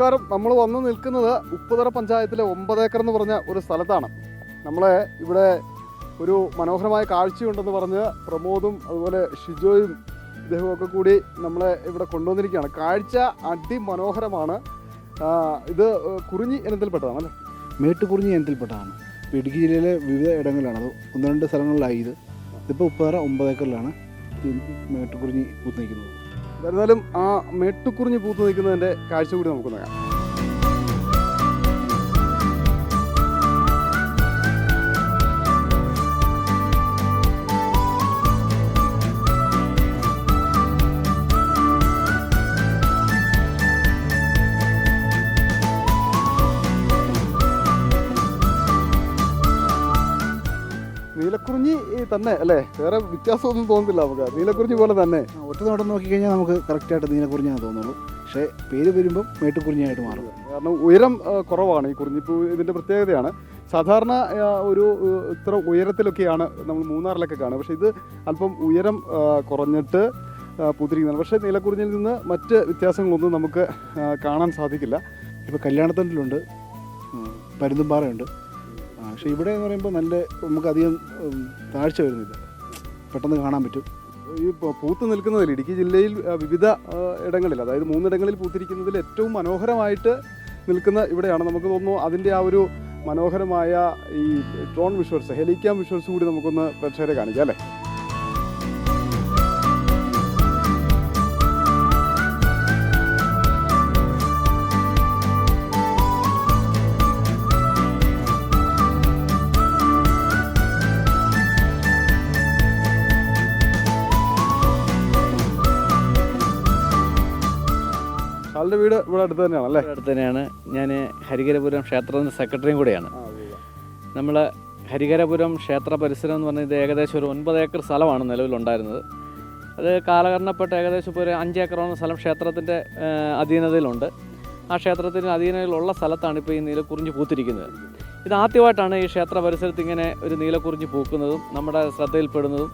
നമസ്കാരം. നമ്മൾ വന്ന് നിൽക്കുന്നത് ഉപ്പുതറ പഞ്ചായത്തിലെ 9 ഏക്കർ എന്ന് പറഞ്ഞ ഒരു സ്ഥലത്താണ്. നമ്മളെ ഇവിടെ ഒരു മനോഹരമായ കാഴ്ചയുണ്ടെന്ന് പറഞ്ഞ് പ്രമോദും അതുപോലെ ഷിജോയും ഇദ്ദേഹമൊക്കെ കൂടി നമ്മളെ ഇവിടെ കൊണ്ടുവന്നിരിക്കുകയാണ്. കാഴ്ച അതിമനോഹരമാണ്. ഇത് കുറിഞ്ഞി ഇനത്തിൽപ്പെട്ടതാണ് അല്ലേ? മേട്ടുകുറിഞ്ഞി ഇനത്തിൽപ്പെട്ടതാണ്. ഇടുക്കി ജില്ലയിലെ വിവിധ ഇടങ്ങളിലാണ്, അത് 1-2 സ്ഥലങ്ങളിലായി. ഇതിപ്പോൾ ഉപ്പുതറ 9 ഏക്കറിലാണ് മേട്ടുകുറിഞ്ഞി പൂത്ത് നിൽക്കുന്നത്. എന്തായാലും ആ മേട്ടുകുറിഞ്ഞി പൂത്ത് നിൽക്കുന്നതിൻ്റെ കാഴ്ച കൂടി നമുക്ക് നോക്കാം. നീലക്കുറിഞ്ഞി തന്നെ അല്ലേ? വേറെ വ്യത്യാസമൊന്നും തോന്നുന്നില്ല നമുക്ക്. നീലക്കുറിഞ്ഞി പോലെ തന്നെ ഒറ്റ നോട്ടം നോക്കിക്കഴിഞ്ഞാൽ നമുക്ക് കറക്റ്റായിട്ട് നീലക്കുറിഞ്ഞാണ് തോന്നുള്ളൂ. പക്ഷേ പേര് വരുമ്പം മേട്ടുകുറിഞ്ഞിയായിട്ട് മാറും. കാരണം ഉയരം കുറവാണ് ഈ കുറിഞ്ഞിപ്പൂ. ഇതിൻ്റെ പ്രത്യേകതയാണ്. സാധാരണ ഒരു ഇത്ര ഉയരത്തിലൊക്കെയാണ് നമ്മൾ മൂന്നാറിലൊക്കെ കാണുക. പക്ഷേ ഇത് അല്പം ഉയരം കുറഞ്ഞിട്ട് പൂത്തിരിക്കുന്നതാണ്. പക്ഷേ നീലക്കുറിഞ്ഞിൽ നിന്ന് മറ്റ് വ്യത്യാസങ്ങളൊന്നും നമുക്ക് കാണാൻ സാധിക്കില്ല. ഇപ്പോൾ കല്യാണത്തണ്ടിലുണ്ട്, പരുന്തുംപാറയുണ്ട്. പക്ഷേ ഇവിടെ എന്ന് പറയുമ്പോൾ നല്ല നമുക്ക് അധികം താഴ്ച വരുന്നില്ല, പെട്ടെന്ന് കാണാൻ പറ്റും. ഈ പൂത്ത് നിൽക്കുന്നതിൽ ഇടുക്കി ജില്ലയിൽ വിവിധ ഇടങ്ങളിൽ, അതായത് 3 ഇടങ്ങളിൽ പൂത്തിരിക്കുന്നതിൽ ഏറ്റവും മനോഹരമായിട്ട് നിൽക്കുന്ന ഇവിടെയാണ്. നമുക്ക് തോന്നുന്നു അതിൻ്റെ ആ ഒരു മനോഹരമായ ഈ ഡ്രോൺ വിഷ്വൽസ്, ഹെലിക്യാം വിഷ്വൽസ് കൂടി നമുക്കൊന്ന് പ്രേക്ഷകരെ കാണിക്കാം അല്ലേ? ആളുടെ വീട് ഇവിടെ അടുത്ത് തന്നെയാണ് അല്ലേ? അടുത്ത് തന്നെയാണ്. ഞാൻ ഹരിഹരപുരം ക്ഷേത്രത്തിൻ്റെ സെക്രട്ടറിയും കൂടെയാണ്. നമ്മൾ ഹരിഹരപുരം ക്ഷേത്ര പരിസരം എന്ന് പറഞ്ഞത് ഏകദേശം ഒരു 9 ഏക്കർ സ്ഥലമാണ് നിലവിലുണ്ടായിരുന്നത്. അത് കാലഹരണപ്പെട്ട ഏകദേശം ഇപ്പോൾ ഒരു 5 ഏക്കറോളം സ്ഥലം ക്ഷേത്രത്തിൻ്റെ അധീനതയിലുണ്ട്. ആ ക്ഷേത്രത്തിൻ്റെ അധീനതയിലുള്ള സ്ഥലത്താണ് ഇപ്പോൾ ഈ നീലക്കുറിഞ്ഞി പൂത്തിരിക്കുന്നത്. ഇതാദ്യമായിട്ടാണ് ഈ ക്ഷേത്ര പരിസരത്ത് ഇങ്ങനെ ഒരു നീലക്കുറിഞ്ഞി പൂക്കുന്നതും നമ്മുടെ ശ്രദ്ധയിൽപ്പെടുന്നതും.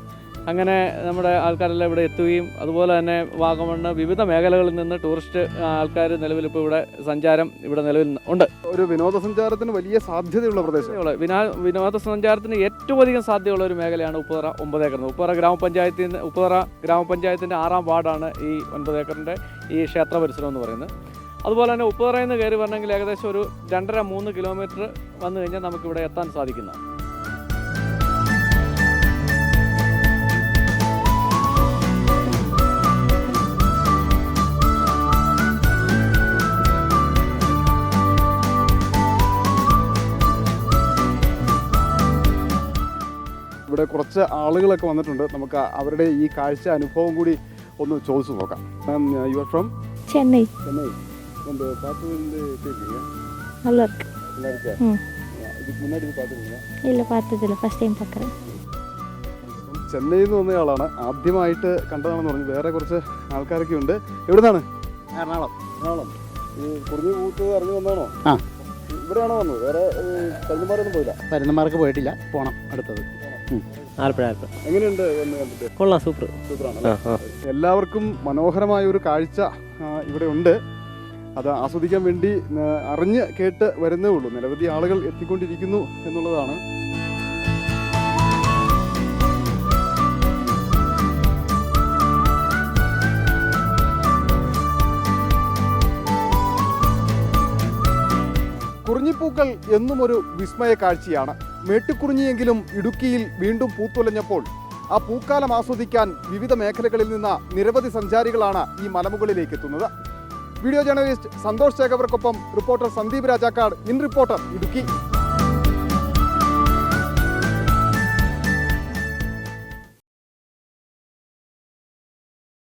അങ്ങനെ നമ്മുടെ ആൾക്കാരെല്ലാം ഇവിടെ എത്തുകയും അതുപോലെ തന്നെ വാഗമണ്ണ് വിവിധ മേഖലകളിൽ നിന്ന് ടൂറിസ്റ്റ് ആൾക്കാർ നിലവിലിപ്പോൾ ഇവിടെ സഞ്ചാരം ഇവിടെ നിലവിൽ ഉണ്ട്. ഒരു വിനോദസഞ്ചാരത്തിന് വലിയ സാധ്യതയുള്ള പ്രദേശം. വിനോദസഞ്ചാരത്തിന് ഏറ്റവും അധികം സാധ്യതയുള്ള ഒരു മേഖലയാണ് ഉപ്പുതറ 9 ഏക്കർ. ഉപ്പുതറ ഗ്രാമപഞ്ചായത്തിൻ്റെ 6ാം വാർഡാണ് ഈ 9 ഏക്കറിൻ്റെ ഈ ക്ഷേത്ര പരിസരം എന്ന് പറയുന്നത്. അതുപോലെ തന്നെ ഉപ്പുതറയിൽ നിന്ന് കയറി വരണമെങ്കിൽ ഏകദേശം ഒരു 2.5-3 കിലോമീറ്റർ വന്നു കഴിഞ്ഞാൽ നമുക്കിവിടെ എത്താൻ സാധിക്കുന്നതാണ്. ഇവിടെ കുറച്ച് ആളുകളൊക്കെ വന്നിട്ടുണ്ട്. നമുക്ക് അവരുടെ ഈ കാഴ്ച അനുഭവം കൂടി ഒന്ന് ചോദിച്ചു നോക്കാം. You are from Chennai. Chennai. இந்த பார்த்தது தெரியுங்க? நல்லா இருக்கு. நல்லா இருக்கா? இதுக்கு முன்னாடி இது பார்த்துருக்கீங்களா? இல்லை பார்த்ததில்ல, ஃபர்ஸ்ட் டைம் பார்க்குறேன். ചെന്നൈയിൽ നിന്ന് വന്നയാളാണ്, ആദ്യമായിട്ട് കണ്ടതാണെന്ന് പറഞ്ഞു. വേറെ കുറച്ച് ആൾക്കാരൊക്കെ ഉണ്ട്. എവിടുന്നാണ്? എറണാകുളം. എറണാകുളം. ഈ കുറിഞ്ഞി പൂത്ത് അറിഞ്ഞു വന്നാണോ? ആ, ഇവിടെയാണോ വന്നത്? വേറെ പരുന്തുംപാറയൊന്നും പോയില്ല? പരുന്തുംപാറക്ക് പോയിട്ടില്ല, പോകണം അടുത്തത്. ആലപ്പുഴ. എങ്ങനെയുണ്ട് എന്ന് കണ്ടിട്ട്? കൊള്ളാം, സൂപ്പർ. സൂപ്പറാണ്. എല്ലാവർക്കും മനോഹരമായ ഒരു കാഴ്ച ഇവിടെ ഉണ്ട്. അത് ആസ്വദിക്കാൻ വേണ്ടി അറിഞ്ഞ് കേട്ട് വരുന്നേ ഉള്ളൂ. നിരവധി ആളുകൾ എത്തിക്കൊണ്ടിരിക്കുന്നു എന്നുള്ളതാണ്. കുറിഞ്ഞിപ്പൂക്കൾ എന്നും ഒരു വിസ്മയ കാഴ്ചയാണ്. മേട്ടുകുറിഞ്ഞിയെങ്കിലും ഇടുക്കിയിൽ വീണ്ടും പൂത്തുലഞ്ഞപ്പോൾ ആ പൂക്കാലം ആസ്വദിക്കാൻ വിവിധ മേഖലകളിൽ നിന്ന് നിരവധി സഞ്ചാരികളാണ് ഈ മലമുകളിലേക്ക് എത്തുന്നത്. വീഡിയോ ജേർണലിസ്റ്റ് സന്തോഷ് ചേകവർക്കൊപ്പം reporter Sandeep Rajakkad, in reporter Idukki.